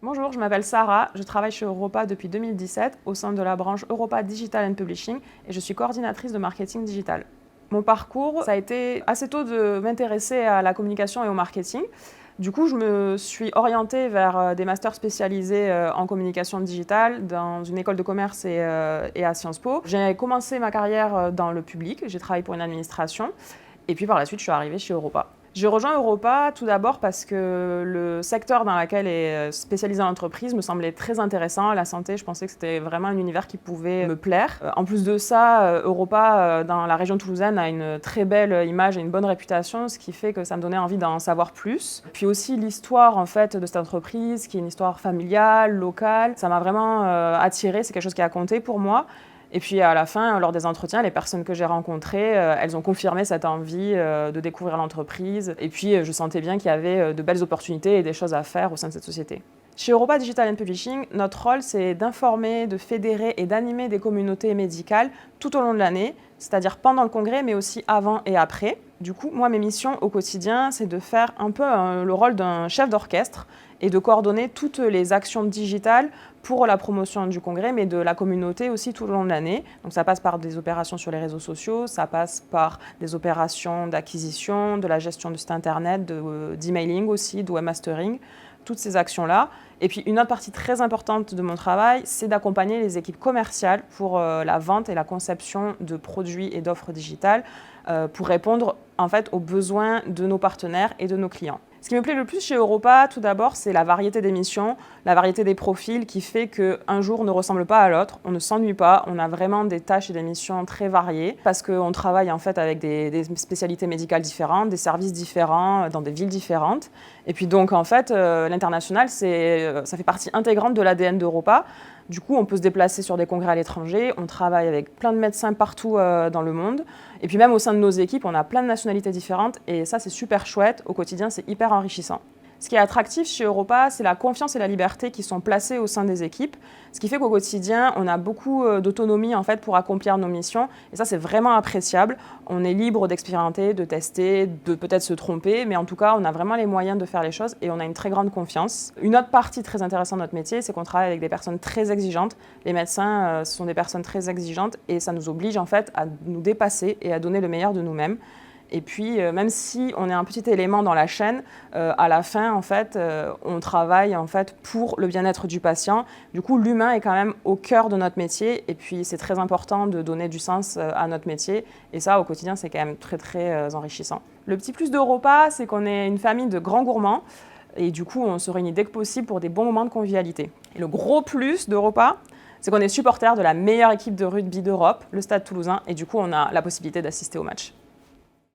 Bonjour, je m'appelle Sarah, je travaille chez Europa depuis 2017 au sein de la branche Europa Digital and Publishing et je suis coordinatrice de marketing digital. Mon parcours, ça a été assez tôt de m'intéresser à la communication et au marketing. Du coup, je me suis orientée vers des masters spécialisés en communication digitale dans une école de commerce et à Sciences Po. J'ai commencé ma carrière dans le public, j'ai travaillé pour une administration et puis par la suite, je suis arrivée chez Europa. J'ai rejoint Europa tout d'abord parce que le secteur dans lequel est spécialisée l'entreprise me semblait très intéressant. La santé, je pensais que c'était vraiment un univers qui pouvait me plaire. En plus de ça, Europa, dans la région toulousaine, a une très belle image et une bonne réputation, ce qui fait que ça me donnait envie d'en savoir plus. Puis aussi l'histoire en fait de cette entreprise, qui est une histoire familiale, locale, ça m'a vraiment attirée, c'est quelque chose qui a compté pour moi. Et puis à la fin, lors des entretiens, les personnes que j'ai rencontrées, elles ont confirmé cette envie de découvrir l'entreprise. Et puis je sentais bien qu'il y avait de belles opportunités et des choses à faire au sein de cette société. Chez Europa Digital and Publishing, notre rôle, c'est d'informer, de fédérer et d'animer des communautés médicales tout au long de l'année, c'est-à-dire pendant le congrès, mais aussi avant et après. Du coup, moi, mes missions au quotidien, c'est de faire un peu le rôle d'un chef d'orchestre et de coordonner toutes les actions digitales pour la promotion du congrès, mais de la communauté aussi tout au long de l'année. Donc ça passe par des opérations sur les réseaux sociaux, ça passe par des opérations d'acquisition, de la gestion du site internet, d'emailing aussi, de webmastering, toutes ces actions-là. Et puis une autre partie très importante de mon travail, c'est d'accompagner les équipes commerciales pour la vente et la conception de produits et d'offres digitales pour répondre en fait aux besoins de nos partenaires et de nos clients. Ce qui me plaît le plus chez Europa, tout d'abord, c'est la variété des missions, la variété des profils qui fait qu'un jour ne ressemble pas à l'autre, on ne s'ennuie pas, on a vraiment des tâches et des missions très variées parce qu'on travaille en fait avec des spécialités médicales différentes, des services différents, dans des villes différentes. Et puis donc en fait, l'international, ça fait partie intégrante de l'ADN d'Europa. Du coup, on peut se déplacer sur des congrès à l'étranger, on travaille avec plein de médecins partout dans le monde. Et puis même au sein de nos équipes, on a plein de nationalités différentes et ça, c'est super chouette. Au quotidien, c'est hyper enrichissant. Ce qui est attractif chez Europa, c'est la confiance et la liberté qui sont placées au sein des équipes, ce qui fait qu'au quotidien, on a beaucoup d'autonomie en fait, pour accomplir nos missions. Et ça, c'est vraiment appréciable. On est libre d'expérimenter, de tester, de peut-être se tromper, mais en tout cas, on a vraiment les moyens de faire les choses et on a une très grande confiance. Une autre partie très intéressante de notre métier, c'est qu'on travaille avec des personnes très exigeantes. Les médecins, ce sont des personnes très exigeantes et ça nous oblige en fait à nous dépasser et à donner le meilleur de nous-mêmes. Et puis, même si on est un petit élément dans la chaîne, à la fin, en fait, on travaille en fait, pour le bien-être du patient. Du coup, l'humain est quand même au cœur de notre métier. Et puis, c'est très important de donner du sens à notre métier. Et ça, au quotidien, c'est quand même très, très enrichissant. Le petit plus d'Europa, c'est qu'on est une famille de grands gourmands. Et du coup, on se réunit dès que possible pour des bons moments de convivialité. Et le gros plus d'Europa, c'est qu'on est supporter de la meilleure équipe de rugby d'Europe, le Stade Toulousain. Et du coup, on a la possibilité d'assister au match.